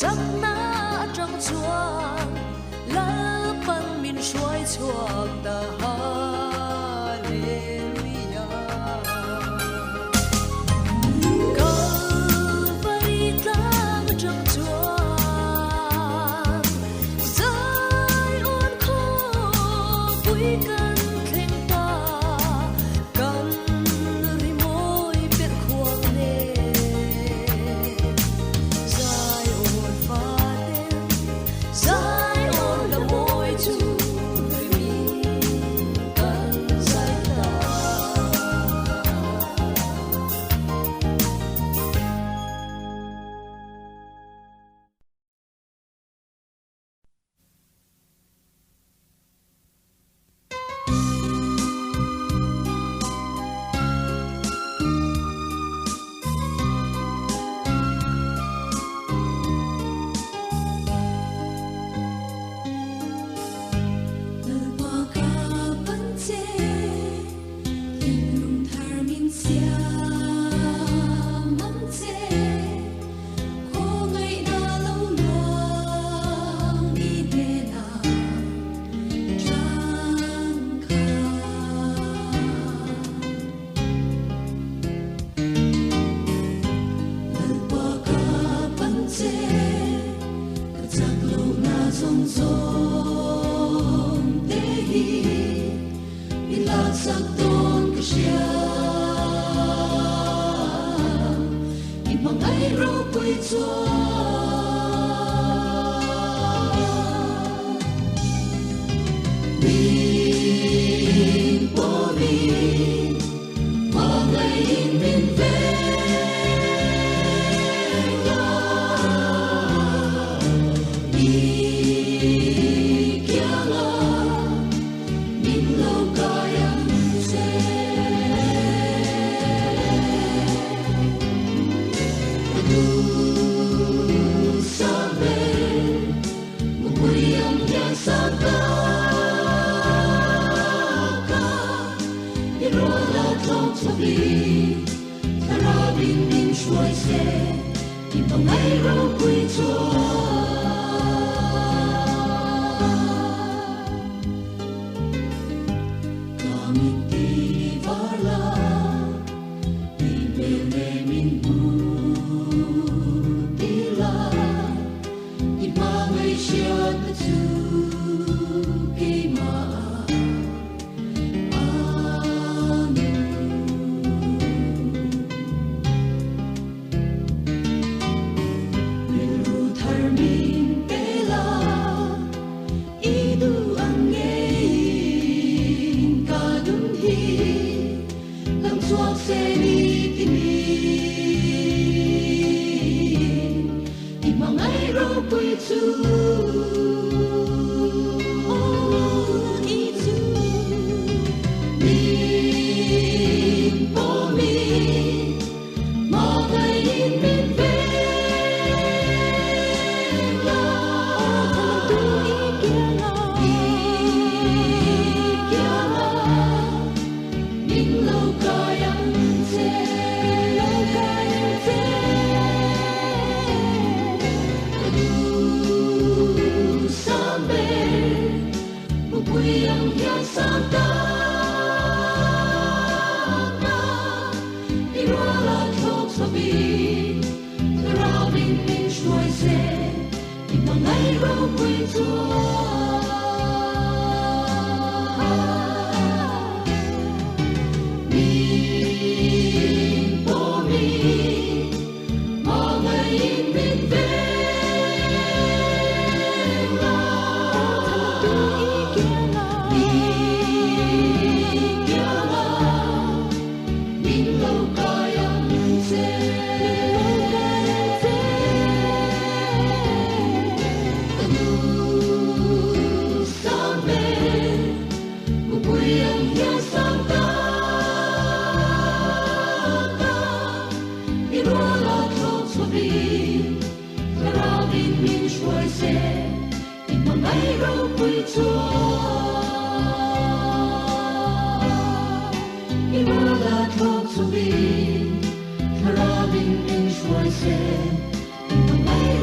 chắc na trong chuang lal pan min hruai chuang ta hallelujah Calvary tlang trong chuang Zion khô vui căn khen ta cầm ri môi biết khuang nè Zion pha tên Zion là môi Chúa người mình cần giải ta Hãy subscribe cho kênh Ghiền Mì Gõ để không bỏ lỡ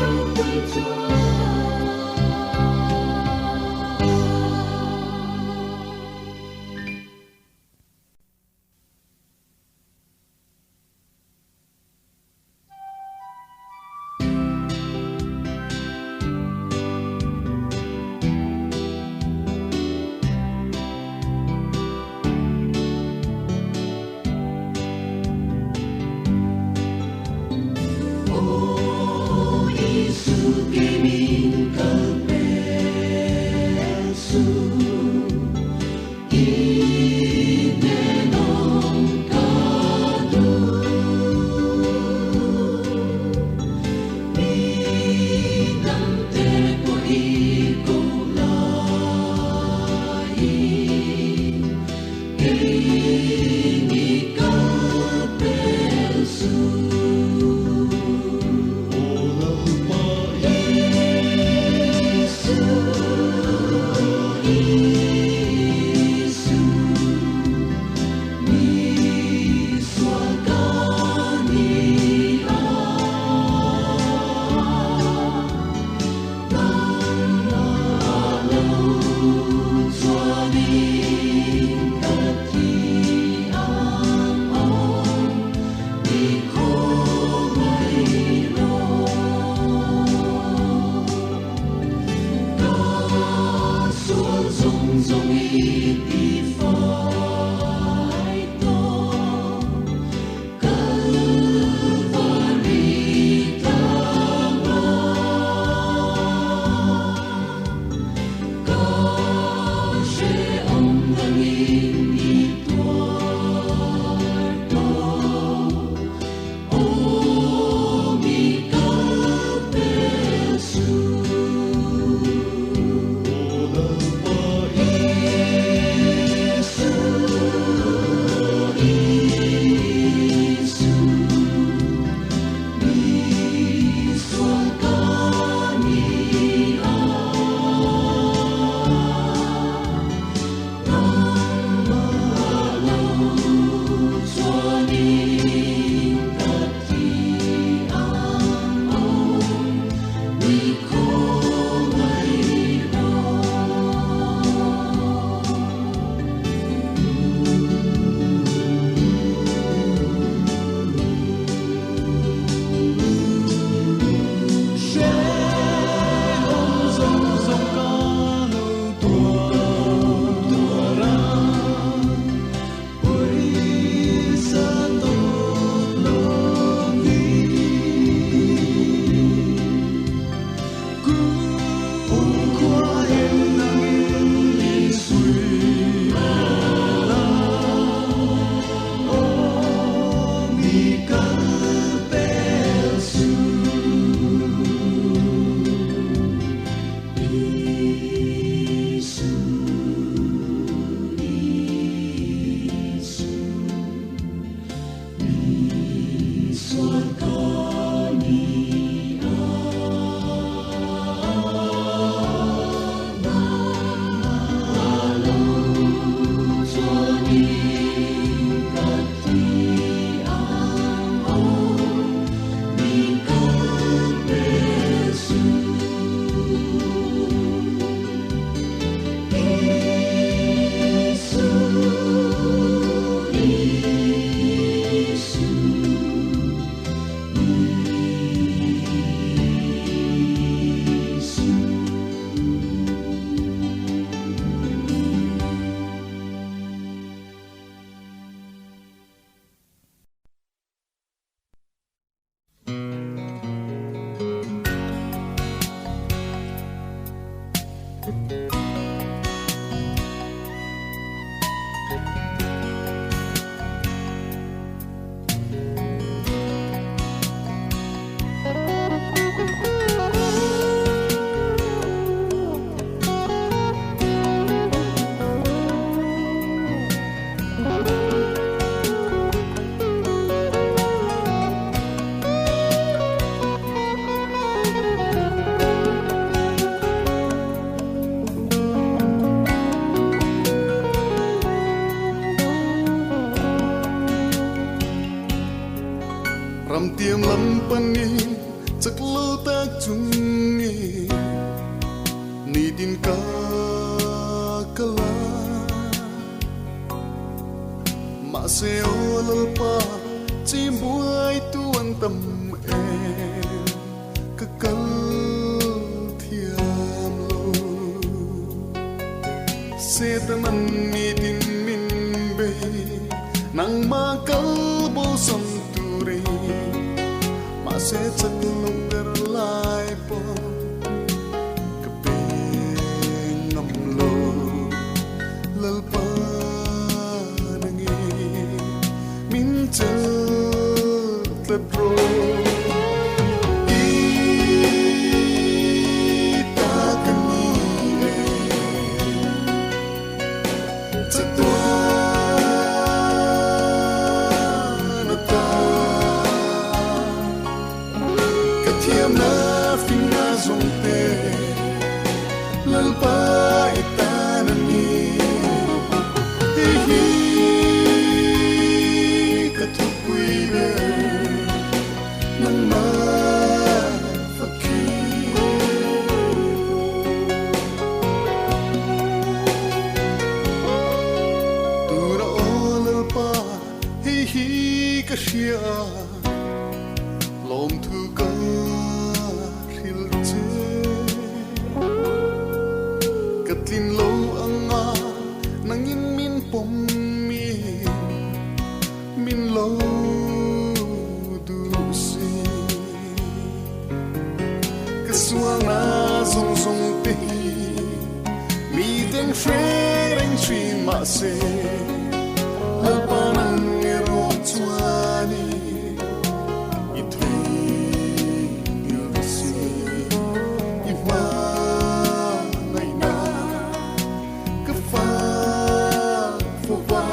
ram tiam lam pani chak lo ta chung nge ni din ka kala ma se olal pa chi buai tu an tam e ka kal thiam lo se taman ni din min be nang ma kal bo som se chak lung der lai po suang na zong zong te mi ten freng tri ma se alpa nang ero chuani i thui il si i ma nai na ka fa fo va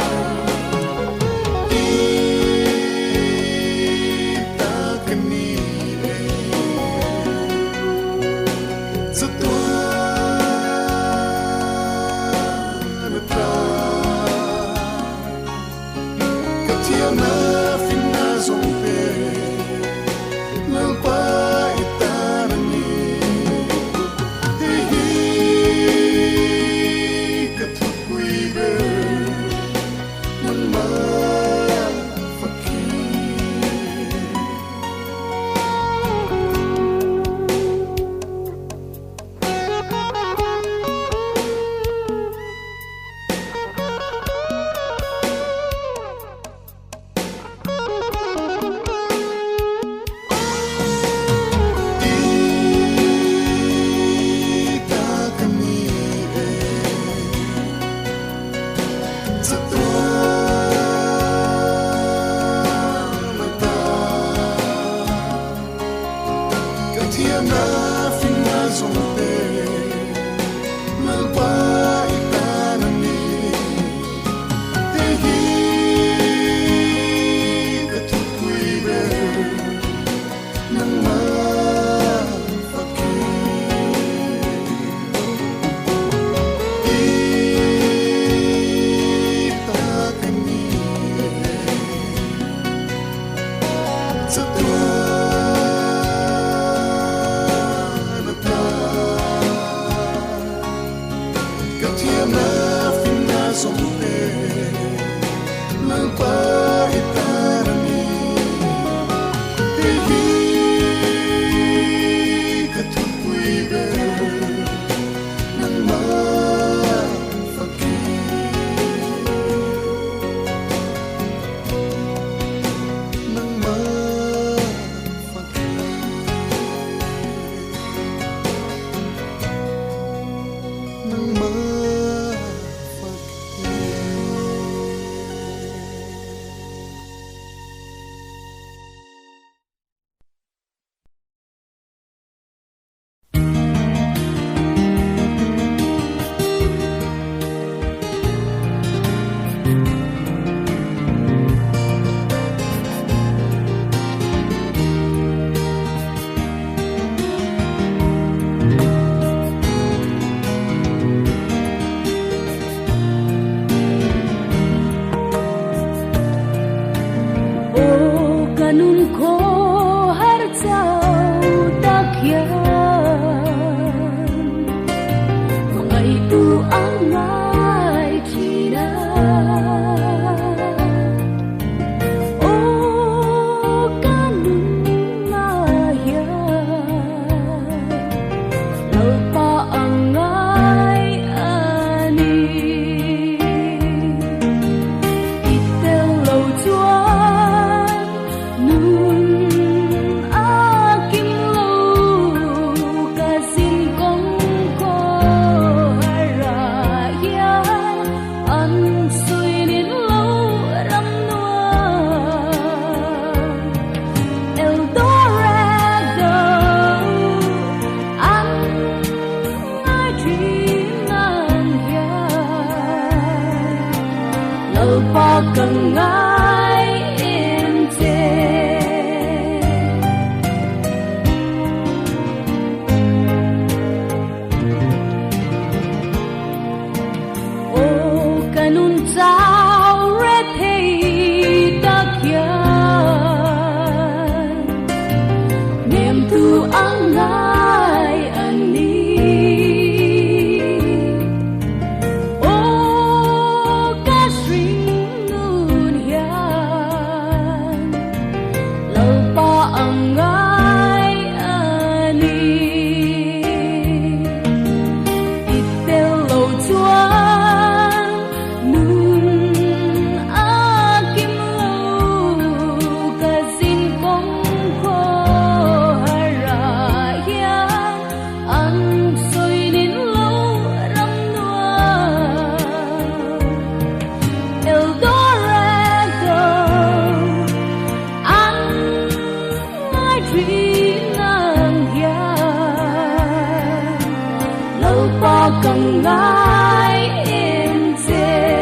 cần ngài em dê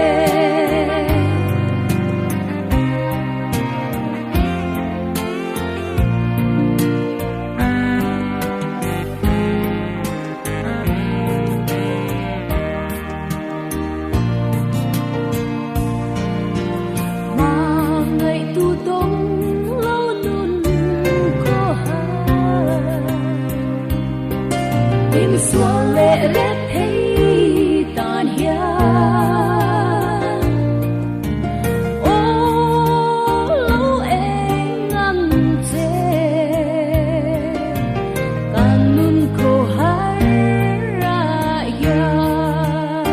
mà ngày tu đông lâu nun có hai tìm xóa lệ rét thấy tàn hian ô lâu em ngắm chê càng nun khô hai ra yan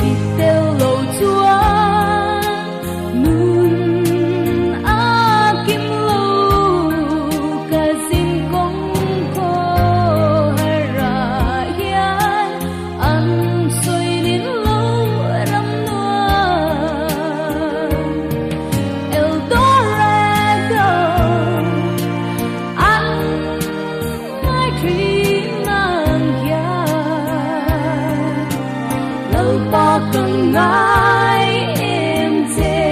ít tiêu lâu chúa nun a kim lâu cả xin công khô hai ra yan ăn xuôi đến lâu rắm nuông Eldorado ăn ngay khi nàng ya lâu ba cần ngài em dê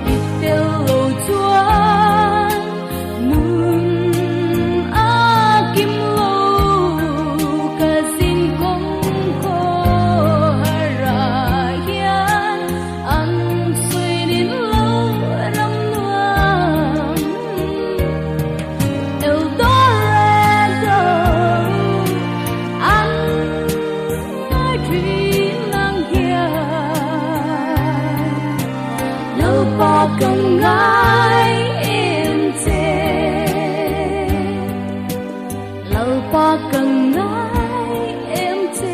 ít tiêu lâu chúa nun a kim lâu cả xin công khô hai ra yan ăn xuôi đến lâu rắm nuông Eldorado ăn ngay khi nàng ya lâu ba cần ngài em dê lâu ba cần ngài em dê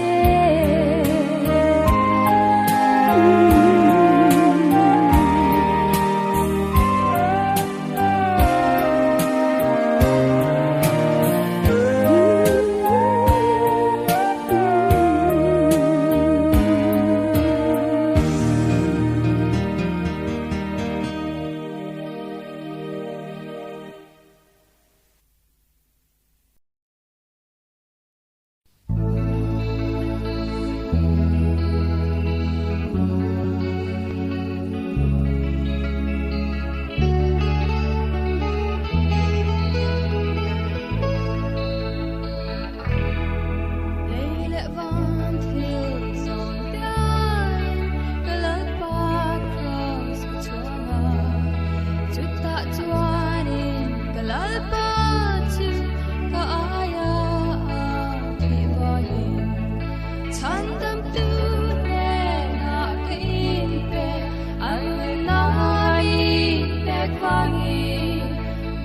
Lấy lệ văn thiêu dòng đan cái lớp ba cross chúa chút tạ chúa nên cái lớp ba chữ cái ai bị vơi chăn tâm tư để ngã cái in pe anh nói để quăng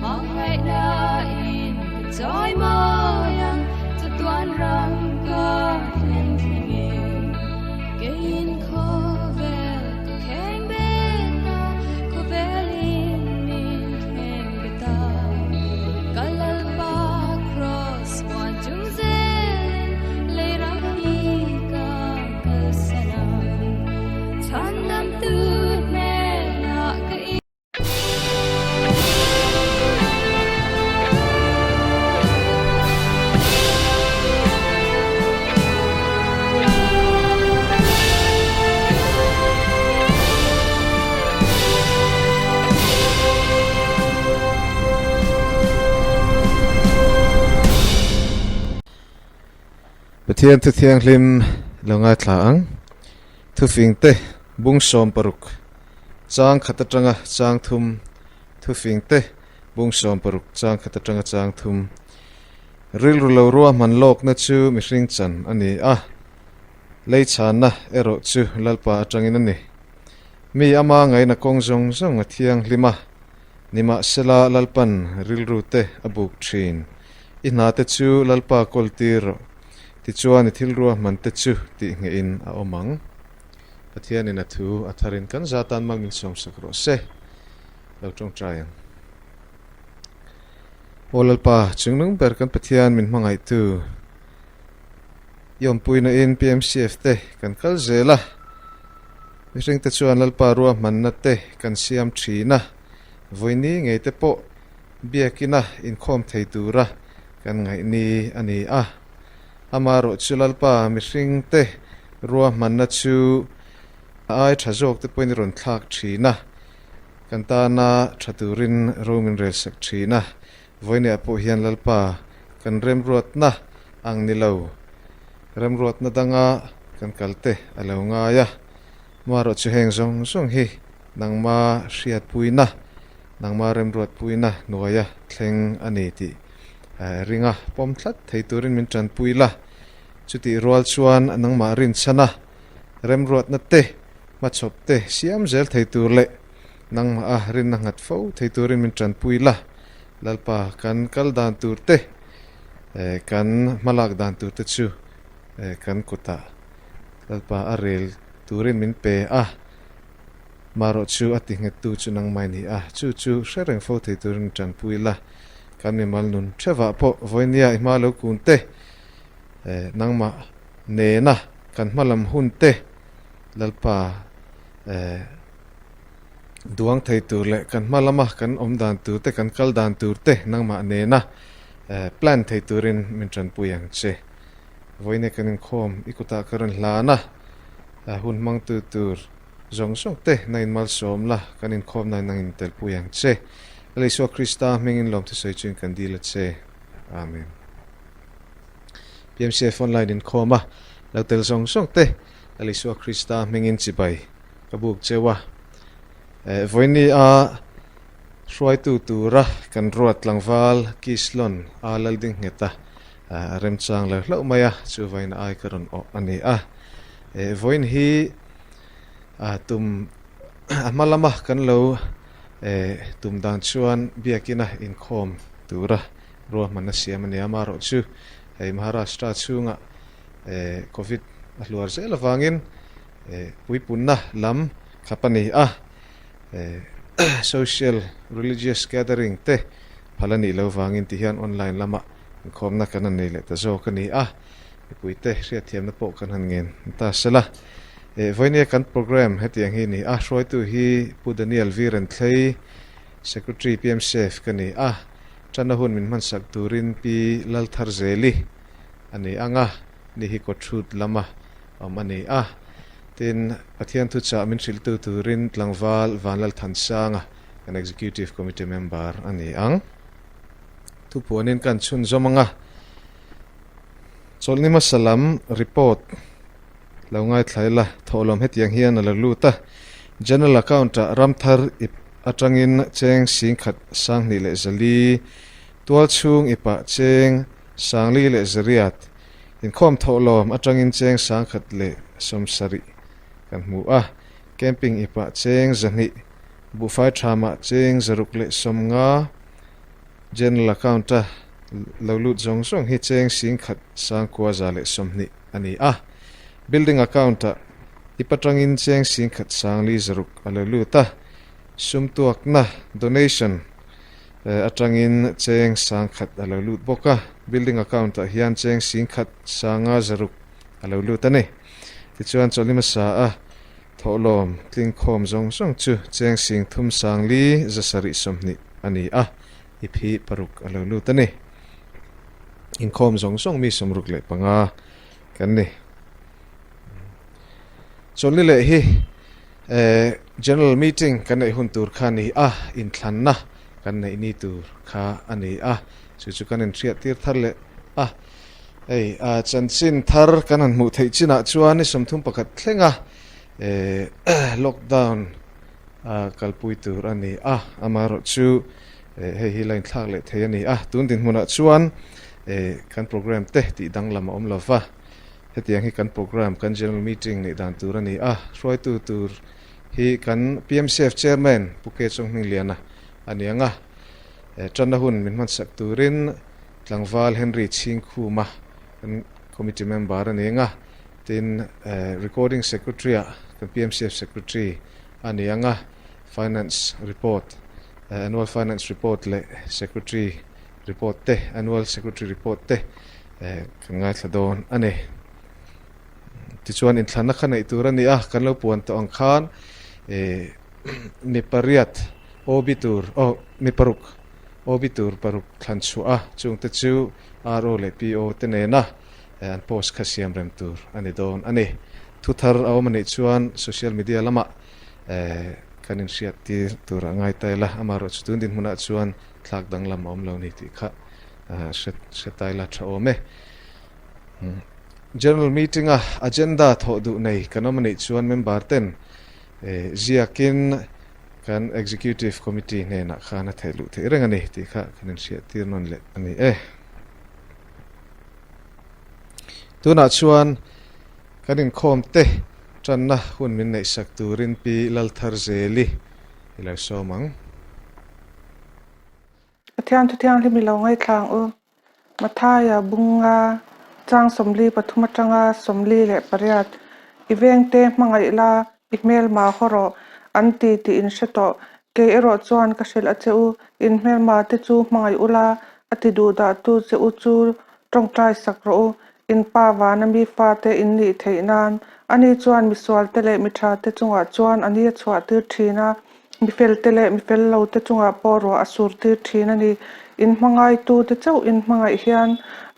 mong ngày đã in trôi mơ yang cho tuan răng cơ lên thì cái in khó về có khen bên na có về linh min khen cái ta cái lal ba cross quan chung zen lấy ra hi ka cái sana chan nam tư mẹ na cái Pathian thu thiang hlim longa thlaang thu fingte bung som paruk chang khatatanga chang thum thu fingte bung som paruk chang khatatanga chang thum ril rulo ruwa man lok na chu mi hring chan ani a lei chan na ero chu lalpa atangin ani mi ama ngai na kong zong zong a thiang hlima nima sela lalpan ril rute abuk thin ina te chu lalpa koltir ti chuan thil ruwa man te chu ti nge in a omang pathian in a thu atharin kan zatan mang min som sakro se lo tong trai olalpa chungnung ber kan pathian min mangai tu yom puina in PMCF te kan kal zela mising te chuan lalpa ruwa man na te kan siam thina voini ngei te po biakina Inkhawm thei tura kan ngai ni ani amaro chulalpa mihring te ruwa manna chu ai thazok te point ron thlak thina kan ta na thaturin romin rel sak thina voine apo hian lalpa kan rem ruat na ang nilo rem ruat na danga kan kalte alo nga ya maro chu heng zong hi nangma hriat puina nangma rem ruat puina noya thleng ani ti ringa pom thlat theiturin min tran puila chuti rual chuan nangma rin chana rem ruat na te ma chop te siam zel theitur le nangma rin na ngat fo theiturin min tran puila lalpa kan kal dan tur te kan malak dan tur te chu kan kuta lalpa arel turin min pe maro chu atinget tu chu nang mai ni chu shereng fo theiturin tran puila kan mi mal nun theva po voinia I malo kunte nangma nena kan malam hunte lalpa duang theitur le kan malama kan omdan tur te kan kal dan tur te nangma nena plan theiturin min tran puyang che voine kan Inkhawm ikuta karon hlana hun mang tu tur zong te nain mal som la kan Inkhawm na nang intel puyang che Aliswa Krista mingin lom Thusawitu kan dila che amen PMCF online Inkhawm lautel zong te Aliswa Krista mingin chibai kabuk chewa voini Hruaitu tura kan ruat langwal kislon lalding ngeta remchang lo maya chu vaina ai karon o ani voin hi tum amalama kan lo tum dan chuan biakina Inkhawm tura ruah manna siamani amaro chu Maharashtra chunga covid Laltharzeli wangin puipunna lam khapani social religious gathering te phalani lo wangin ti hian online lama Inkhawm na kan nei le ta zo kani puite ria thiam na po kan han ngen ta sala voine kan program hetiang hi ni Hruaitu hi pudanial vi Renthlei secretary PMCF kani chana hun min man sak turin pi Laltharzeli ani anga ni hi ko thut lama ani tin pathian thu cha min thil tu turin tlangwal Vanlalthansanga an executive committee member ani tu puanin kan chun zomanga cholni masalam report laungai thlaila tholom hetiang hian ala luta general account ramthar atangin cheng singkhat sangni le zali tual chung ipa cheng sangli le zariat Inkhawm tholom atangin cheng sangkhat le somsari kan mu camping ipa cheng zani bufai thama cheng zaruk le somnga general account laulut zong hi cheng singkhat sangkwa zale somni ani building account ipatangin cheng singkhat sangli zaruk alaluta sumtuak na donation atangin cheng sangkhat alalut boka building account hian cheng singkhat sanga zaruk alalut ani tichuan cholima sa tholom Inkhawm zong chu cheng sing thum sangli zasari somni ani ipi paruk alalut ani Inkhawm zong mi somruk le panga kan ni cholni le hi general meeting kan nei hun tur kha ni in thlanna kan nei ni tur kha ani chu kan en thriat tir thar le chanchin thar kan an mu thei china chuan ni somthum pakhat thlenga lockdown kalpui tur ani amaro chu hi line thak le thei ani tun din hmuna chuan kan program te ti danglama omlova hetiang hi kan program kan general meeting ni dan tur ani Hruaitu tur hi kan PMCF chairman puke chongning liana ani anga channa hun min man sak turin tlangwal Henry Chingkhuma kan committee member ani anga tin recording secretary kan PMCF secretary ani anga finance report annual finance report le secretary report te annual secretary report te kan ngai thladon ani tichuan in thlanna khana iturani kan lo puan to ang khan mi pariat obitur mi paruk obitur paruk thlan chua chung te chu ro le po te ne na an post khasiam rem tur ani don ani thuthar awmani chuan social media lama kanin siat ti tur angai taila amaro chutun din huna chuan thlak dang lam om lo ni ti kha setaila tha ome general meeting agenda tho du nei kanomani chuan member ten ziakin kan executive committee ne na khana thelu the rengani ti kha kanin siat tir non le ani tuna chuan kanin khom te channa hun min nei sak turin pi Laltharzeli ila somang Athian thu thiang himi lo ngai thlang u mathaya bunga chang somli pathuma tanga somli le pariat iveng te mangai la email ma khoro anti ti in sheto ke ero chuan ka shel acheu in mail ma te chu mangai ula ati du da tu che u chu tongtai sakro in pa wa na mi fa te in ni theinan ani chuan mi swal te le mi tha te chunga chuan ani chwa tir thina mi fel te le mi fel lo te chunga poro asur tir thina ni in mangai tu te chau in mangai hian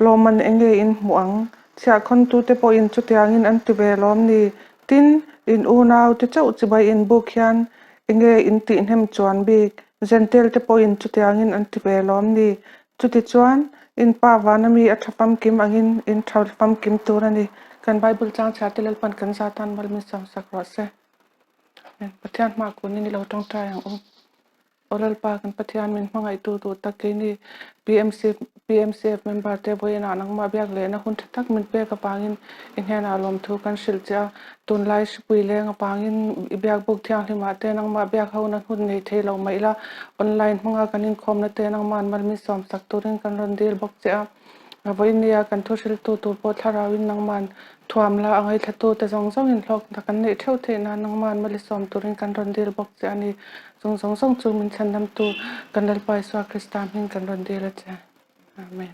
loman enge in muang chia khon tu te po in chutiang in an ti ve lom ni tin in unau te chau chibai in book hian enge in ti hnem chuan bik zentel te po in chutiang in an ti ve lom ni chuti chuan in pa wanami athapam kim angin in thaulpam kim turani kan bible chang chatilal pan kan satan malmi sam sakwa se pathian ma ko ni lo tong ta yang oral pa kan pathian min mangai tu takini PMCF member te boina nang ma biak le na hun thak min pe ka pangin in hena lom thu kan silcha tun lai spui le nga pangin biak buk thiang hlima te nang ma biak ho na hun nei thelo maila online manga kanin khom na te nang man malmi som sak turin kan ron dil bok cha voinia kan thusil tu po tharawin nang man thuamla angai thatu te zong zong in hlok ta kan nei theu the na nang man mali som turin kan ron dil bok cha ani zong zong chu min chandam tu kan dal pai swa kristan hin kan ron dil cha amen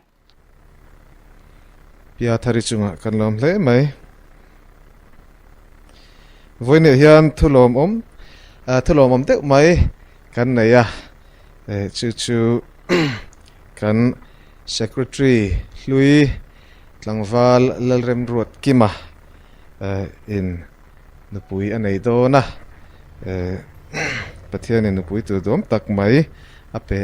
pia thari chunga kan lom hle mai voine hian thulom om te mai kan nei chu kan secretary Hlui tlangwal lalrem ruat kima in nupui anei do na pathian in nupui tu dom tak mai ape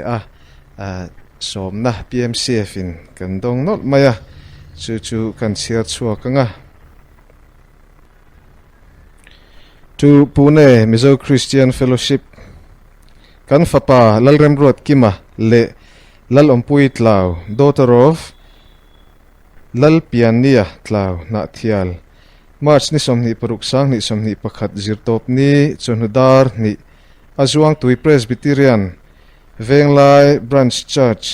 somna PMCF in kan dong not maya chu kan chia chua kanga to Pune Mizo Christian Fellowship kan fapa lalrem ruat kima le lal ompui tlau daughter of lal piania tlau na thial march ni somni paruk sang ni somni pakhat zirtop ni chonudar ni azuang tui presbyterian Vanlalthansanga branch church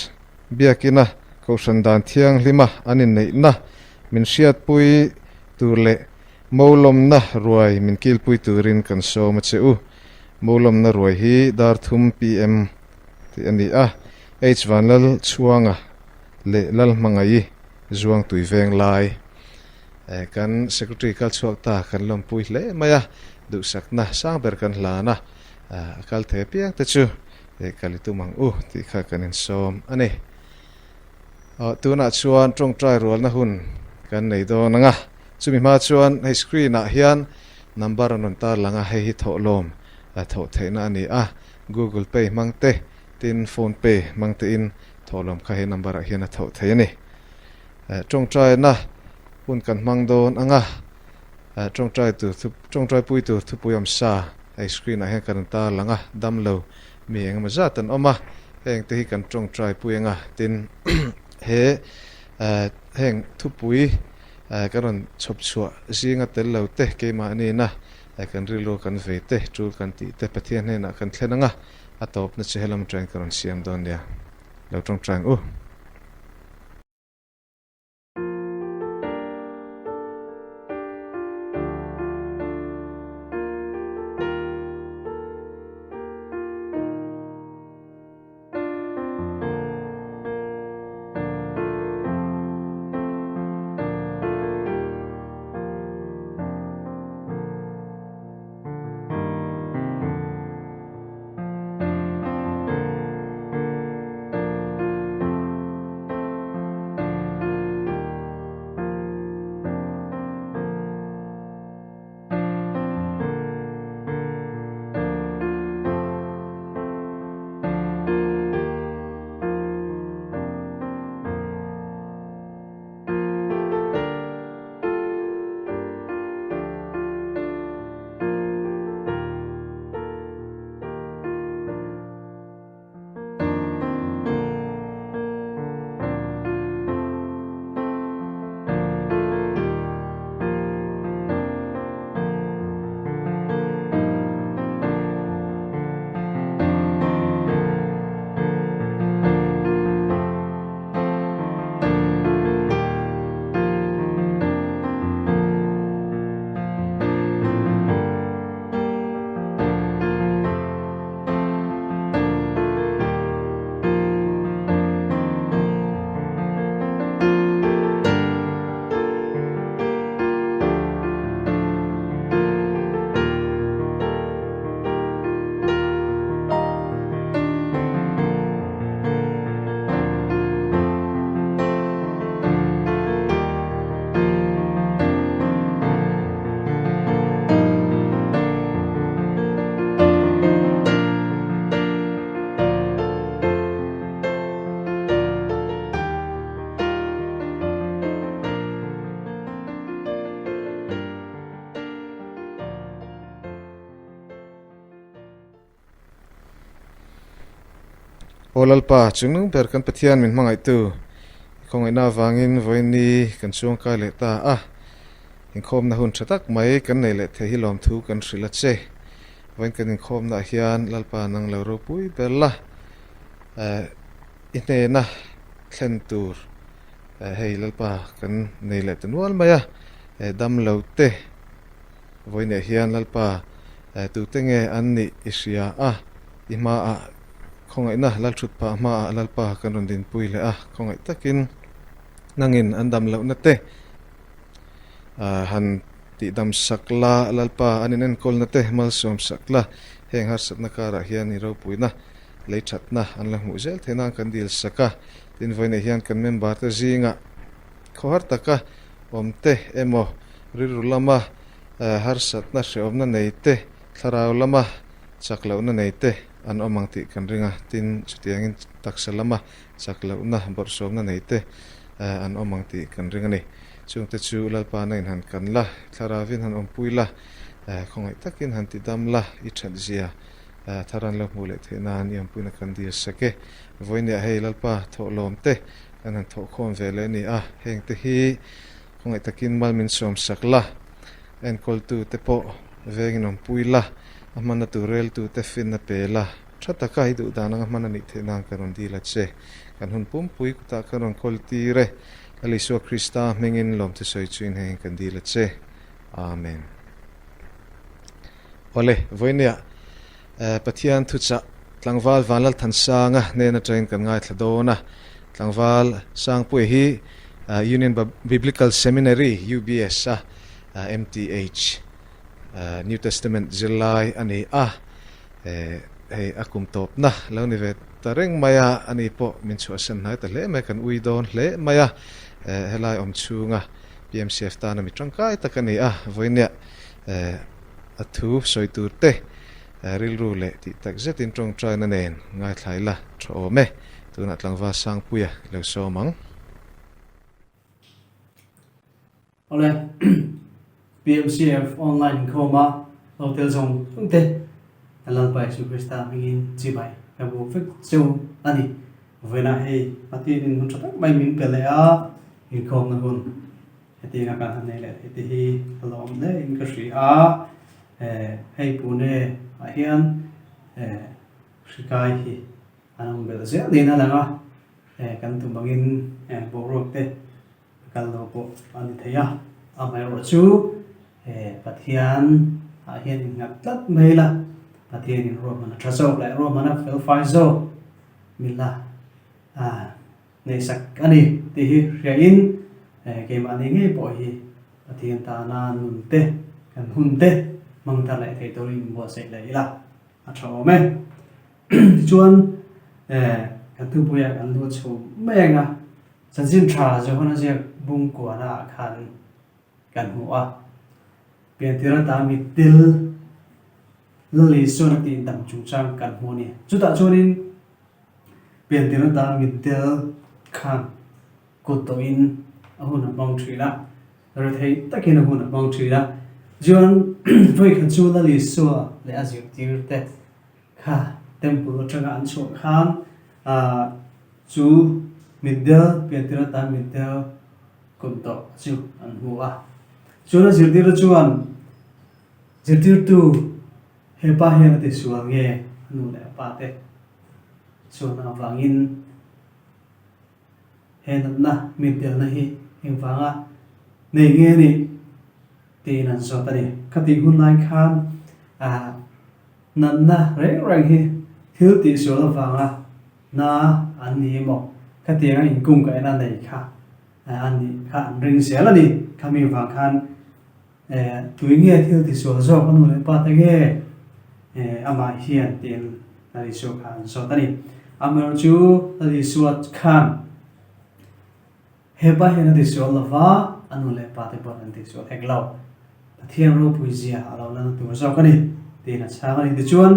biakina koshandan thiang lima anin nei na min siat pui turle molom na ruai min kil pui turin kan so ma cheu molom na ruai hi dar thum PM ti ani H vanlal chuanga le lal mangai zuang tui Vanlalthansanga kan secretary kal chuak ta kan lom pui le maya du sakna sang ber kan hlana kal the piang te chu kalitu mang ti kha kanin som ani tuna chuan Tawngtai Rualna hun kan nei do nanga chumi ma chuan hei screen hian number anon tar langa hei hi tholom tho theina ani Google Pay mangte tin phone pay mangte in tholom kha he number hian a tho theini Tawngtai na hun kan mang don anga Tawngtai pui tu thupuyam sa hei screen hian kan tar langa damlo mi engma zatan oma heng te hi kan Tawngtai pui anga tin he heng thupui karon chop chua zinga tel lo te ke ma ni na kan rilo kan ve te tu kan ti te pathian he na kan thlenanga atop na chehelam train karon siam don dia lo Tawngtai olalpa chunung ber kan pathian min mangai tu khongai na wangin voini kan chuang kai le ta inkhawm na hun thatak mai kan nei le the hi lom thu kan hrila che voin kan inkhawm na hian lalpa nang lo ro pui berla ine na thlen tur hei lalpa kan nei le tanwal maya dam lo te voine hian lalpa tu tenge anni isia ima khongai na lal thut pa ma lalpa kan ron din pui le khongai takin nangin andam lo na te han ti dam sakla lalpa anin en kol na te mal som sakla heng har sat na kara hian ni ro pui na lei that na an la mu zel thena kan dil saka tin voine hian kan member ta zinga khohar taka omte emo rirulama har sat na sheom na neite tharau lama chaklo na neite an omang ti kan ringa tin chutiangin taksalama chaklo na borsom na neite an omang ti kan ringa ni chung te chu lalpa na in han kan la tharawin han ompuila khongai takin han ti dam la I that zia tharan lo mule thena an yam puina kan dir sake voinia hei lalpa tholom te kan han tho khom vele ni heng te hi khongai takin mal min som sakla en kol tu te po vengin ompuila amana tu rel tu te fin na pela thata kai du dana amana ni thena kan di la che kan hun pum pui ta kan kol ti re Aliso Krista mengin lom te soi chuin heng kan di la che amen ole voinia pathian thucha tlangwal Vanlalthansanga nena train kan ngai thladona tlangwal sang pui hi Union Biblical Seminary UBS MTH New Testament zilai ani hei akum top na lo ni ve tareng maya ani po min chu asan hai ta le me kan ui don le maya helai om chunga PMCF ta na mi tangkai takani voinia athu soitur te ril ru le ti tak zet in trong trai na nen ngai thlai la tho me tuna tlangwa sang puya lo so mang ole PMCF online khoma hotel zong te Lalpai su Krista mingin chibai kabu fik chu ani vena hei patin hun chatak mai min pele Inkhawm na hun heti na kan hanei le heti hi halom le in ka shri hei pune hian shikai hi anong bel se lena langa kan tumbangin borok te kal lo po ani theya amai ro chu pathian hian ngak tlat meila pathian in ro mana traso la ro mana fel faizo mila nei sak ani ti hi riain ke mani nge po hi pathian ta na nun te kan hun te mang ta lại thei torin bo se lai la a tho me chuan kan tu puya kan lu chu menga san sin tha jo hona je bung ko na khan kan hu pian tira ta mi til lali so na tin dam chung chang kan hu ni chu ta chuanin pian tira ta mi til khan ko to in ahuna bang thila rồi thấy tất cả những hồn bang thila John với khẩn chu là lý số để áp dụng tiêu tế ha temple cho anh số khan chú mình đeo biệt tiêu ta mình đeo cùng tổ chú anh hùa chú là dự tiêu chú anh dự tiêu tu hệ ba hệ là để số nghe nụ lẽ ba tế chú nào vang in hệ na mình đeo na hi hình vang này nghe này tin an so tani khati hun lai khan nan na reng hi thil ti so la wanga na an ni mo khati nga in kum ka na nei kha an ni kha an ring se la ni khami wang khan tui nge thil ti so zo kan nu le pa ta ge ama hian tin na ri so khan so tani amar chu ri suat khan heba hian ti so la wa anu le pa te bon an ti so eklau thiên ro puizia alo lan tu so kani ti na cha kani ti chuan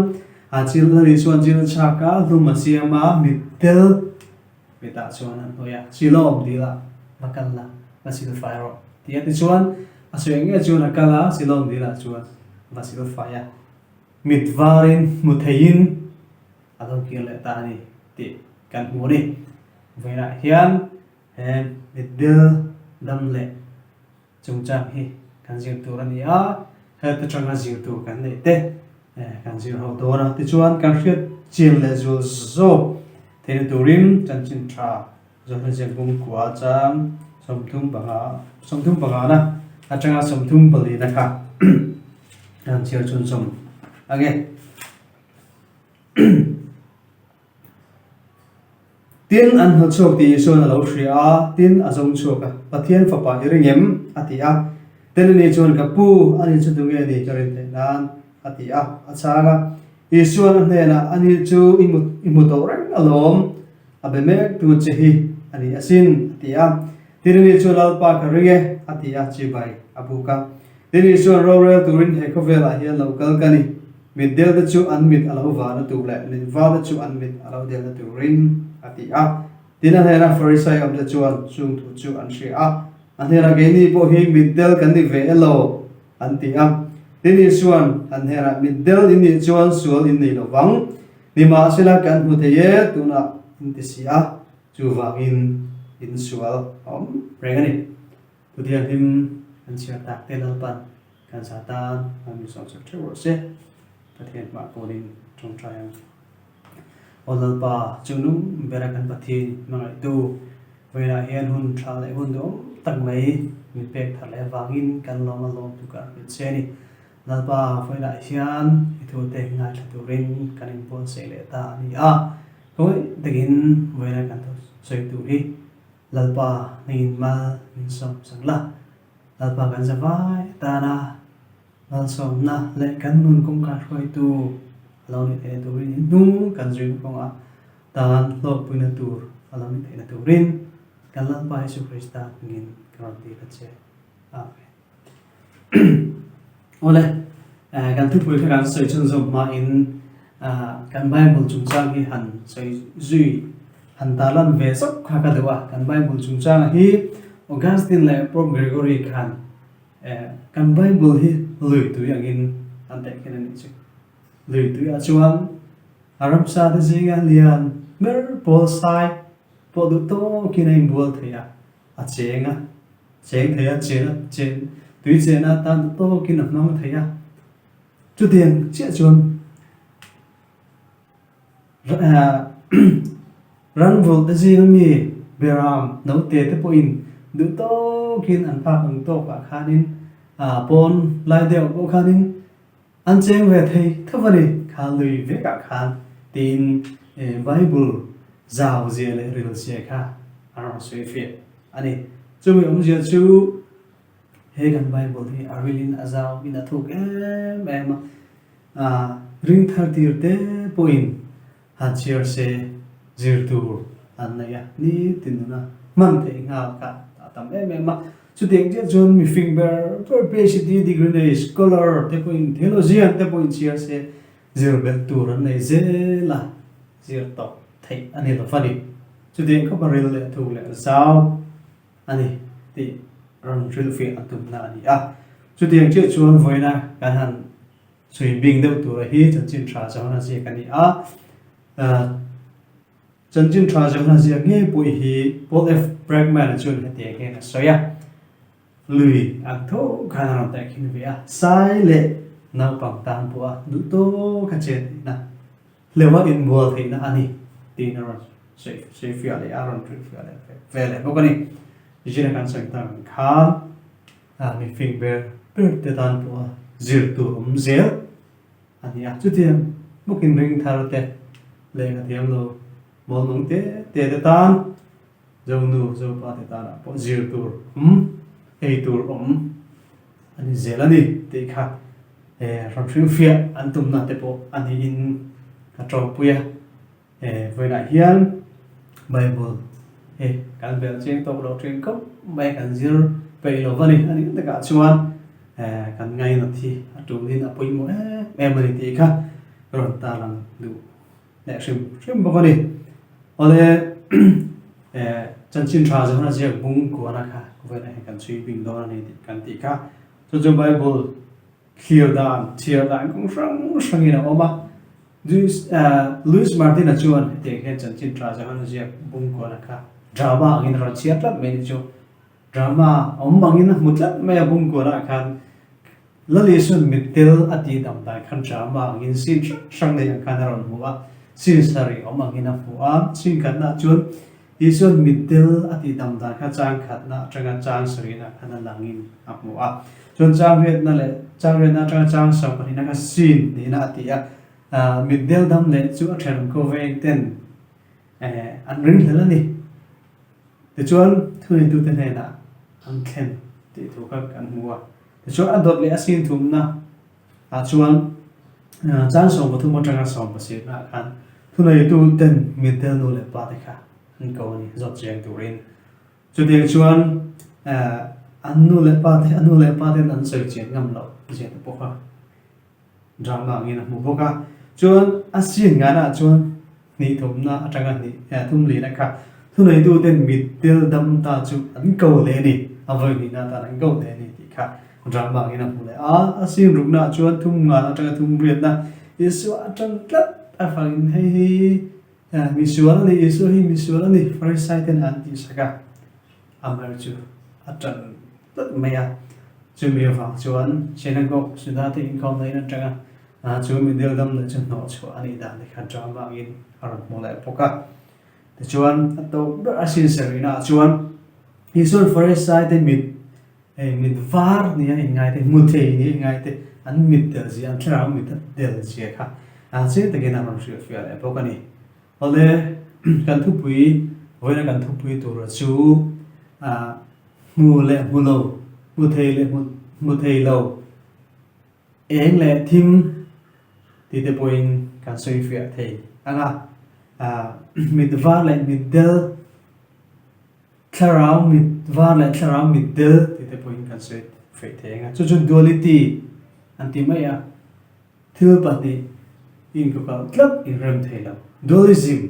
chil na ri chuan chil cha ka lu ma siama mitel beta chuan an hoya chilom dila makalla masil fire ti ti chuan asenge chuan akala silom dila chuan masil fire mitvarin muthein alo ki le ta ni ti kan mu ni vậy là hiền biết đưa đâm lệ chúng ta hi kan diệt tu ran ya hết tất cả diệt tu kan lệ te kan diệt hậu tu ra thì chuan kan khiết chiên lệ zul zo thế nên tu rim chân chân tra rồi là diệt bung quá chăng som thum banga na achanga som thum pali na kha dan chiar chun som age tiên an hot chok ti so na lo shria tin azong chok a pathian fa pa ringem atia ten ni chon ka pu ani chu tu nge ni karin te nan atia achaga isuan ne na ani chu imut to rang alom abe me tu che hi ani asin atia tin ni chu lal pa ka ringe atia chi bai abuka tin ni chu ro re turin he ko vela hi local kani middel da chu anmit alo wa na tu le ni wa da chu anmit alo del da tu rin atia tina hera farisai am da chuan chung tu chu an shri a an hera geni po hi middel kan ni ve elo an ti am tini chuan an hera middel in ni chuan sual in ni lowang ni ma sila kan hu the ye tuna in ti sia chu wangin in sual om regani pudian him an sia tak te lalpan kan satan am so so true se pathian ma ko din trong trai Olalpa chunum berakan pathi mangai tu vela hian hun thal le hun dom tak mai mi pek thale wangin kan loma lom tu ka cheni lalpa vela hian ithu te ngai thu rin kan in pon se le ta ni a hoi tegin vela kan to soi tu hi lalpa nin mal min som sangla lalpa kan zawai ta na lal som na le kan nun kum ka Hruaitu alo ni te tu rin nu kan zui ko a tan lo puina tur alo ni te tu rin kan lan pa Jesu Krista ngin kan ti ka che amen ole kan tu pui kan soi chun zo ma in kan bible chung chang hi han soi zui han talan ve sok kha ka dewa kan bible chung chang hi Augustine le Pope Gregory kan bible hi lui tu yang in an te ken ni chu lui tu a chuan aram sa de zinga lian mer pol sai po du to kinai bol thea a chenga cheng thea chen tui chen a tan to kin nam nam thea chu tiền chia chuan ran vol de zinga mi beram no te te po in du to kin an pa ang to ka khanin pon lai deu ko khanin an cheng ve thei thawani kha lui ve ka khan tin bible zaw zia le ril sia kha aron soi fe ani chumi om zia chu he kan bible hi arilin azaw in a thuk em ring thar tir te point han chiar se zir tur an na ya ni tinuna man te nga ka tam em chu deng je john mi finger per PhD degree scholar te point theologian te point chiar se zir bel tur an nei zela zir to thei ani lo fani chu deng ko baril le thu le zaw ani ti ron drill fi atum na ani chu deng che chuan voina kan han sui bing deuh tur hi chan chin thra chawna je kan ni chan chin thra chawna je nge pui hi Paul F Bragman chun he te ke na soya lui ang tho khana ram ta kin via sai le nau pang tan pu du to ka chen na lewa in bol thi na ani tin ron sei fia le aron tri fia le vele ko ni jina kan sang tang khan mi finger per te tan pu zir tu zel ani chu tiam bukin ring thar te le nga tiam lo bol nong te tan zo nu zo pa te ta po zir tur ei tur ani zelani te kha ram thring fia an tum na te po ani in ka tro puya voina hian bible kan bel cheng to lo tring ko mai kan zir pe lo vani ani ta ka chuan kan ngai na thi atum hin apoi mo memory te kha ron ta ram du le shim bo ni ole chan chin tra jo na je bung ko na kha ko na kan chui bing do na ni kan ti kha so jo bible clear dan tear dan kong sang sang ina oma Louis Martin chuan te khe chanchin tra jahan je bung ko na kha drama angin ro chiat lat me chu drama bangin mutlat me bung ko na khan lalisun mitel ati dam dai khan drama angin sin sang le khan ron muwa sin sari angin muwa sin khan na chuan isun mitel ati dam dai kha chang khat na changa chang sari na khan langin muwa chuan chang ret na le chang ret na chang sam pani na ka sin ni na ati a middel dam le chu a thren ko ve ten an ring hela ni te chuan thui tu te na an khen ti thu ka kan muwa te chuan adot le asin thum na a chuan chang som ko thu mo tanga som pa se na kan thunai tu ten middel no le pa te kha an ko ni zot cheng tu rin chu te chuan anu le pa te an sei chen ngam lo je te po kha drama ngina mu po ka chuan asin nga na chuan ni thum na atanga ni thum li na kha thunai tu ten middel dam ta chu an ko le ni avoi ni na ta an ko le ni ti kha drama ngina mu le asin ruk na chuan thum nga na atanga thum riat na isu atang tlat a fangin hei misual ni isu hi misual ni first sight and anti saka amar chu atang tlat maya chu mi fa chuan chenan ko suda te Inkhawm nei na tanga chu middel dam le chu no chu ani da le kha drama in aron mo le poka te chuan to asin serina chuan isun first sight and mid var ni ai ngai te muthei ni ngai te an middel ji an thra middel ji kha che te ge na ron shu fia le poka ni ole kan thu pui voina kan thu pui tu ra chu mu le mu lo muthei lo eng le thim ti te poin kan soi fia thei anga midvar le middel tharau midvar le tharau middel ti te poin kan soi fe thei nga chu duality anti maya thil pati in ko ka club in rem thei lo dualism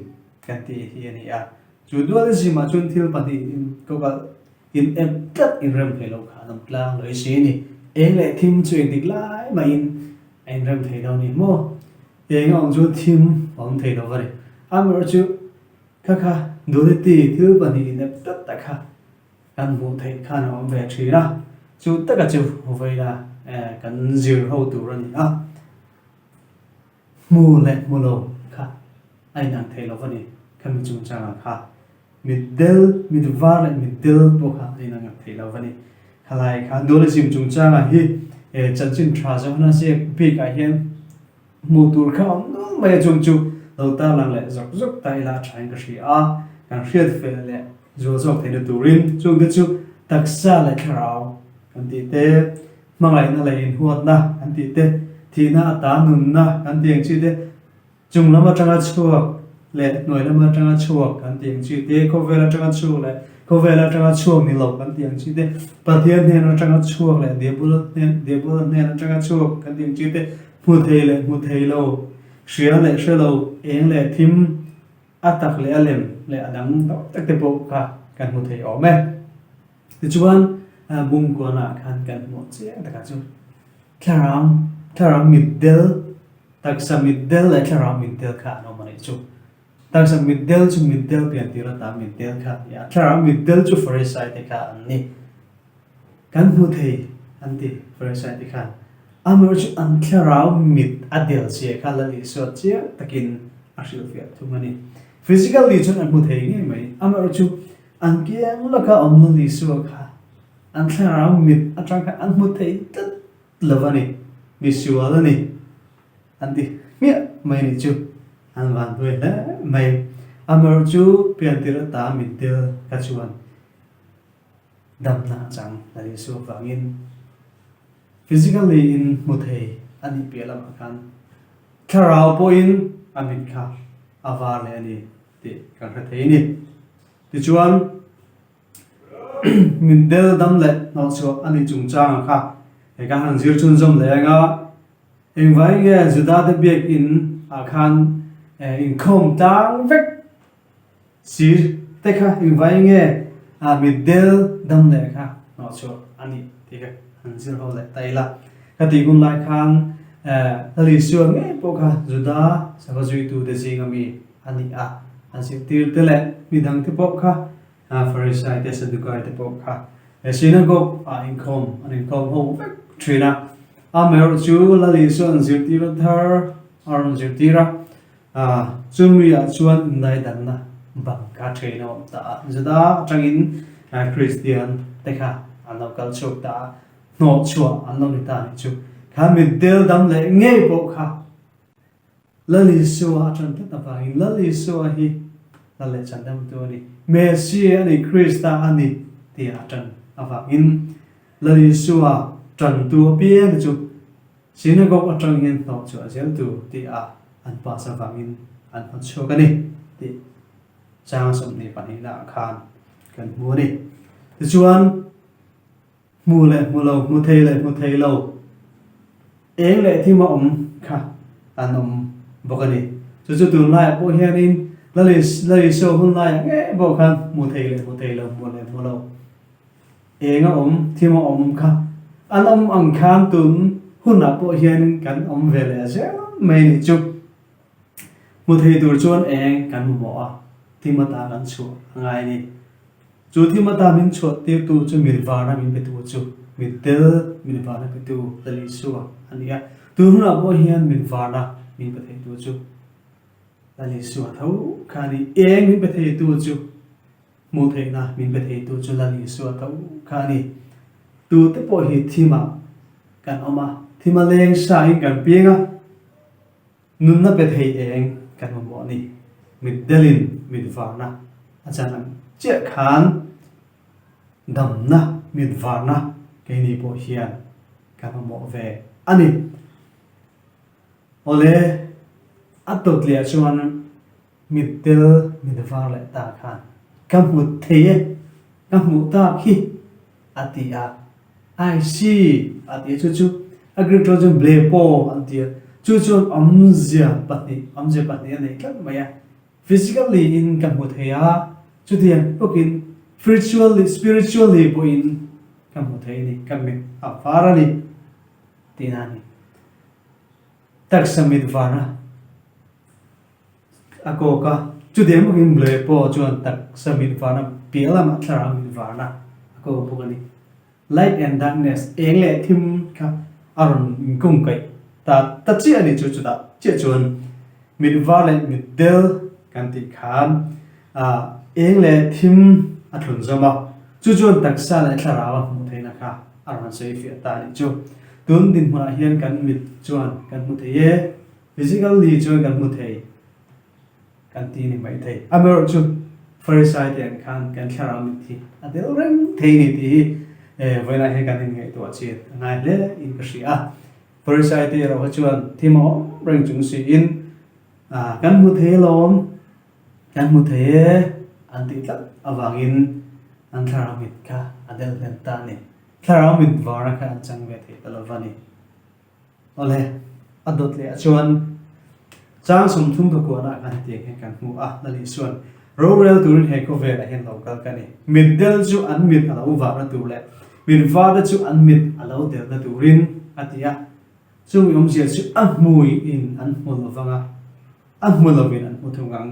kan ti hi ani a chu dualism ma chun thil pati in ko ka in cut in rem thei lo kha nam tlang loi se ni eng le thim chu dik lai ma in en rem thei lo ni mo eng ong chu thim ong thei lo va ni amor chu kha duality thil pani in tat ta kha kan mu thei kha na ong ve thi na chu ta ka chu voi la kan zir ho tu ra ni a mu le mu lo kha ai nang thei lo va ni kan chung chang kha middel midvar le middel po kha ai nang thei lo va ni khalai kha dualism chung chang hi chanchin thra ja na se pe ka hian mu tur kha no mai chung chu lo ta lang le zok tai la thain ka hri a kan hriat fe le zo zok thei turin chung de chu taksa le thrau kan ti te mangai na le in huat na kan ti te thina ta nun na kan tiang chi te chung lama tanga chuak le noi lama tanga chuak kan tiang chi te ko vela tanga chuak le ko vela tanga chuak ni lo kan tiang chi te pathian ne na tanga chuak le debul ne na tanga chuak kan tiang chi te mu thei lo shria le shelo eng le thim atak le alem le adang tak te po ka kan mu thei o me ti chuan bung ko na kan mo che ta ka chu tharam middel taksa middel le tharam middel kha no mani chu taksa middel chu middel pian ti ra ta middel kha ya tharam middel chu first sight kha anni kan mu thei anti first sight kha amar chu an tharam mid adel che kha la ni so che takin ashil fia thu mani physically chu an mu thei nge mai amar chu an kiang la ka omno li so kha an tharam mid atang kha an mu thei tat lavani visual ni anti mia mai ni chu an van doi la mai amar chu pian tira ta middel ka chuan dam na chang la ni so wangin physically in muthei ani pelam akan tharau point amin kha avar le ani ti kan kha thei ni ti chuan middel dam le no chu ani chung chang kha ka hang zir chun zom le nga engwai nge juda de biak in akhan Inkhawm tang vek sir te kha engwai nge middel dam le kha no chu ani ti ka hang zir ho le taila ka ti gun lai khan ali suang poka juda Thusawitu de jingami ani an sitir tele midang te poka Pharisee te Sadukai te poka synagogue Inkhawm an Inkhawm ho trina amer chu lali suan zirtira thar aron zirtira chumria chuan ndai danna bangka trina ta juda tangin Christian tekha local chok ta no chua anlo ni ta chu kami del dam le nge po kha lali suwa chan ta pa in lali suwa hi lale chan dam tu ni Messi ani Krista ani ti a chan ava in lali suwa chan tu pie ni chu synagogue atang in no chu asel tu ti a an pa sa va in an chu ka ni ti chang som ni pa ni na khan kan mu ni ti chuan mu thei lo eng le thi ma kha an bokani chu tu lai po hianin lali so hun lai nge bo khan mu thei lo eng thi ma kha an ang khan tun hun na po hian kan ve le se mai ni chu mu thei tur chuan eng kan mo a thi ma ta kan chu ngai ni chu thi ma ta min chho te tu chu mi vara min pe tu chu mi tel min vara pe tu lali suwa ania tu na bo hian min vara min pe tu chu lali suwa thau khani eng min pe tu chu mu thei na min pe tu chu lali suwa thau khani tu te po hi thima kan oma thima leng sai kan pianga nun na pe thei eng kan mo ni mi delin min vara achanan che khan dam na mit varna ke ni po hian ka mo ve ani ole atot le chuan mit tel mit var le ta khan kam mu theye kam mu ta khi atia I see atia chu agriculture ble po antia chu amzia patni ani kan maya physically in kam mu theya chu dia pokin spiritually po in kamu thei ni kami afara ni tinani tak samit vana ako ka chu dia mo in ble po chuan tak samit vana piala ma thara mit vana ako pugani light and darkness eng le thim kha aron kung kai ta chi ani chu da che chuan mit vale mit del kan ti khan eng le thim athun zama chu chuan taksa la tharawa mu theina kha aron sei fi ta ni chu tun din hma hian kan mit chuan kan mu thei physically chuan kan mu thei kan ti ni mai thei amero chu Pharisee te khan kan tharawa mi thi adel reng thei ni ti voina he kan ngai to chi ngai le in ka sia Pharisee te ro chuan thimo reng chung si in kan mu thei lom kan mu thei anti tak awangin an tharamit ka adel lenta ni tharamit vara ka chang ve the talovani ole adot le chuan chang sum thum ko na kan te kan mu lali suan rural turin he ko ve la hen local ka ni middle chu an mit ala vara tu le min vara chu an mit ala del na turin atia chu yom sia chu mui in an mulovanga mulovin an muthungang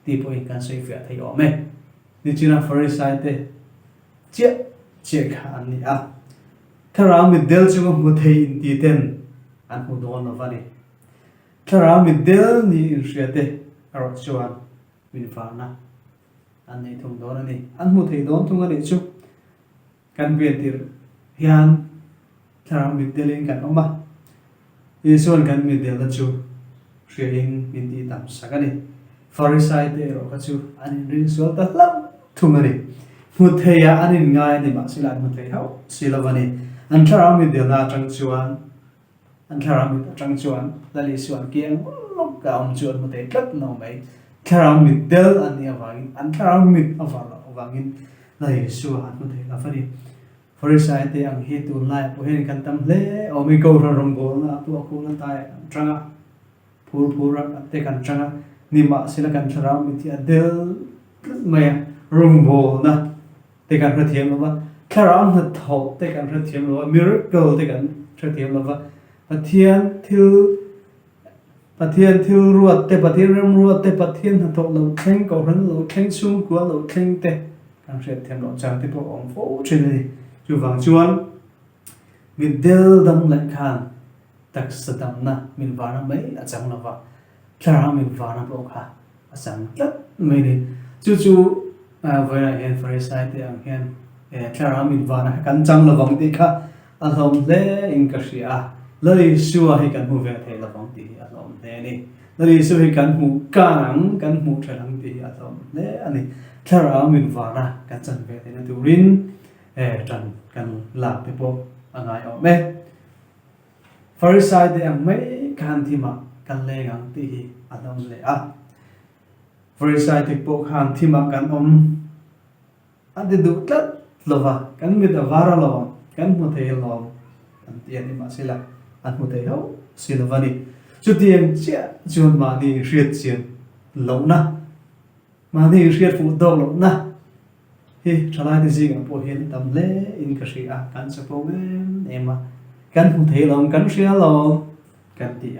ti po in kan sei fe thai ome ni china Pharisee te che khan ni thara mi del chu mu thei in ti ten an hu don no vani thara mi del ni in riate aro chuan min farna an nei thung don ani an mu thei don thung ani chu kan ve tir hian thara mi del in kan oma isuan kan mi del chu shring min ti tam sakani Pharisee te ro ka chu an rin so ta lam thumani mutheya anin ngai ni ma silan muthei hau silavani an thara mi de na chang chuan lali suan kiang lok ka chuan muthei tat no mai thara mi del an ni awangin an thara mi awangin lai suan muthei la fani Pharisee te ang hi tu lai po hen kan tam le o mi ko rom go na tu ko na tai tranga pura te kan tranga ni ma sila kan thara mi ti adel maya rumbo na te kan rathiam lova thara na tho te kan rathiam lova miracle te kan rathiam lova Pathian thil ruột te pathian rem ruột te pathian hạt thọ lâu khen cầu hấn lâu khen sung của lâu khen te càng sẽ thêm lộ trang te bộ ông phố trên này chú vàng chuan mình del đâm lại khan tak sadam na min vana mấy ở trong là Clara mình vana bộ kha ở trong tất mấy đi chú với lại hiện Pharisee te ang hiện Clara mình vana căn trong là vòng te kha anh hồng lẽ in cái gì lời xua hay căn mu về thế là vòng tí anh hồng lẽ này lời xua hay căn mu căn mu trở thành tí anh hồng lẽ anh này Clara mình vana căn chân về thế là tu rin trần căn làm thế bộ anh ai ở bên Pharisee thì anh mấy can thì mà căn lẽ ngang tí anh hồng lẽ Pharisee thì bộ can thì mà căn anh thì đủ tất lova căn biết là vara lova căn một thế lova anh tiền thì mà sẽ là anh một thế hậu sẽ là vấn đề chút tiền sẽ chọn mà đi riết tiền lâu na mà đi riết phụ đồ lâu na thì trở lại thì gì cả bộ hiện tầm lẽ in cái gì căn sẽ bộ em mà căn một thế lòng căn sẽ lòng căn thì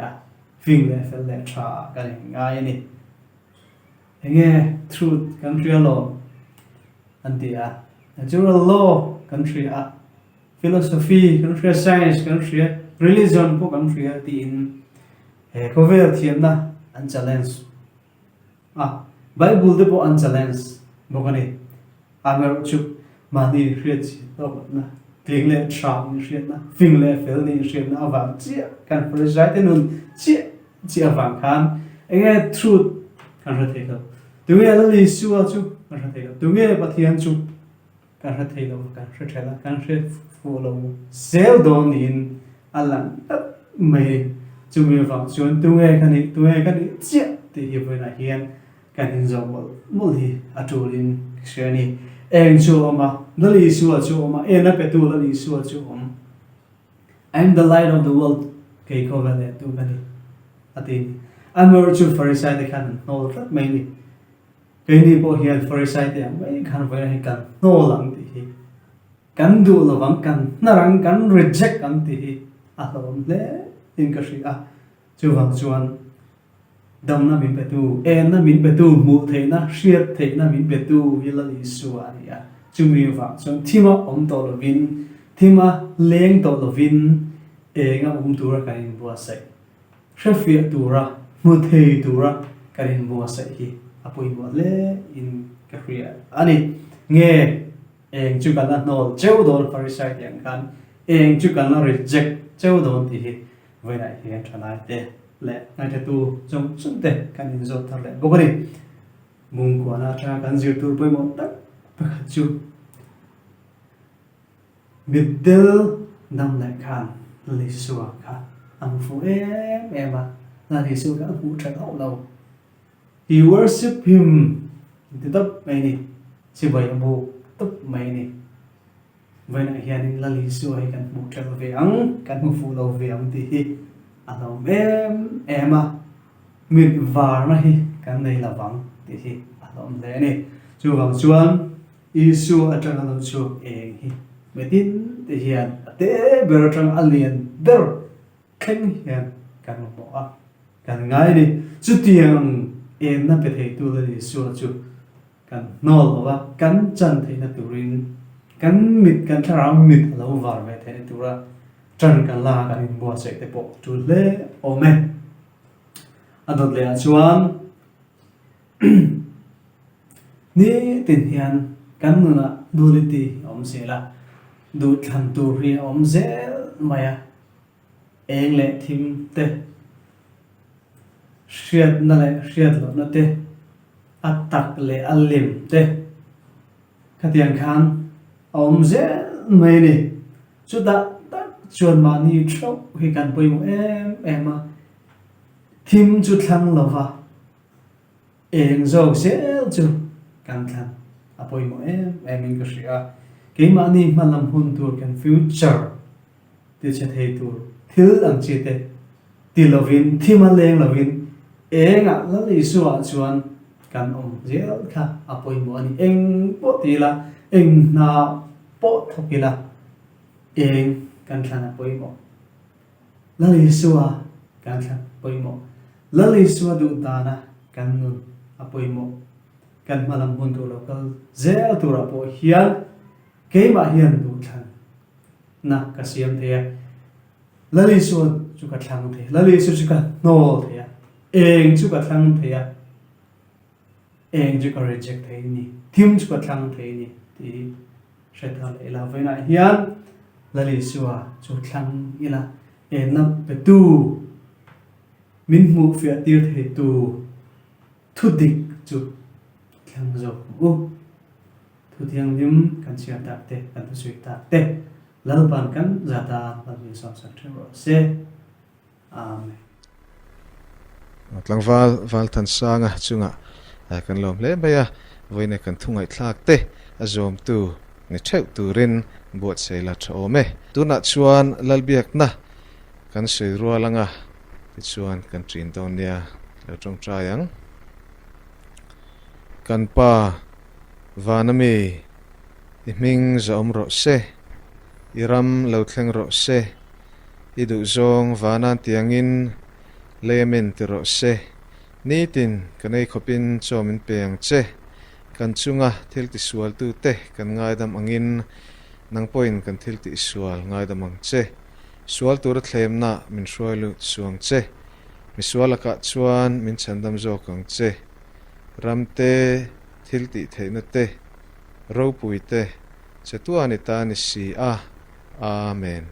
phim lẽ phải lẽ trả cái ngay này nghe truth căn sẽ lòng anh thì natural law căn sẽ philosophy kan share science kan share religion po kan share tin cover thiam na an challenge Bible de po an challenge bokani amer chu mani riat to na ting le chang ni riat na fing le fel ni riat na awang chia kan preside te nun chia awang khan enge truth kan ra the lo tu ye la li su chu kan ra the lo tu ye pathian chu kan ra the lo kan ra thela kan ra follow sell don in alang mấy chúng mình vào chuẩn tu nghe cái này chết thì hiệp với lại hiền cái hình dòng một thì chủ in xe này em chúa mà nó lý chúa mà em nó phải tu nó lý chúa I'm the light of the world cái câu này tu cái này thì I'm a true Pharisee thì khăn nô rất mấy này cái này bộ hiền Pharisee thì mấy khăn với lại khăn nô lắm thì kan du lo wang kan narang kan reject kan ti alom le in ka ri chu wang chuan dam na min pe tu en na min pe tu mu the na shiat the na min pe tu yela li su ani chu mi wang chuan thima om to lo vin thima leng to lo vin nga tu ra kan bua sai shafia tu ra mu the tu ra kan bua sai hi apoi bua le in ka ri ani nghe em chú cần là nol treo đồn Pharisee tiếng kan em chú cần là reject treo đồn thì với lại hiện trở lại để lẽ ngay từ tu trong chúng te kan in dot thằng lẽ bố cái này mùng của na cha kan diệt tu với một đất chú biết đâu năm lại kan lấy xua kan anh phụ em là lấy xua các phụ trách hậu lâu he worship him thì tập này này chỉ vậy bộ tập mấy này với lại hiện là lý do hay cần một trở về ăn cần một phụ đầu về ăn thì anh em mình vào này cái này là vắng thì anh thế này chú vắng chuan Isu ở trong lòng chú em mấy tin thì hiện thế bây trong alien there khen hiện cần một bộ cần ngay đi chú tiền em nó phải thấy tu là lý do chú kan nol wa kan chan theina turin kan mit kan tharang mit lo war ve theina tura chan kan la kan in bua se te po tu le ome adot le chuan ni tin hian kan nuna duality om se la du than tu ri om ze maya eng le thim te shiat na le shiat lo na te attack le alim te khatian khan om ze mai ni chu da chuan ma ni tro hi kan poi mo em thim chu thlang lova eng zo se chu kan thlang apoi mo em in ka ria ke ma ni malam hun tur kan future ti che thei tur thil ang chi te ti lovin thima leng lovin enga la li suwa chuan kan zel kha apoi mo ani eng po ti la eng na po thokila eng kan thana poi mo lali suwa kan thang poimo lali suwa du ta na kan nun apoimo kan malam buntu local zel tura po hian keima hian du thang na kasiam thea lali suwa chu ka thang the lali su chu ka nol thea eng chu ka thang thea eng chu ka reject thei ni thim chu ka thang thei ni ti shetal ela veina hian lali suwa chu thang ila na petu min mu fia tir the tu thu dik chu thang zo u thu thiang lim kan sia ta te kan tu sui ta te lalpan kan zata lalmi sam sak thero se amen tlang Vanlalthansanga chunga kan lom le baya voine kan thungai thlak te azom tu ni theu turin buat seila thome tuna chuan lalbiak na kan sei rualanga ti chuan kan trin don nia lo Tawngtai yang kan pa vanami iming zom ro se iram lo thleng ro se idu zong vanan tiangin lemen ti ro se nitin kanei khopin chomin peng che kan chunga thil ti sual tu te kan ngai dam angin nang point kan thil ti sual ngai dam ang che sual tur thlem na min hruailu chuang che mi sualaka chuan min chandam zo kang che ramte thil ti theina te ro pui te chetuani ta ni si a amen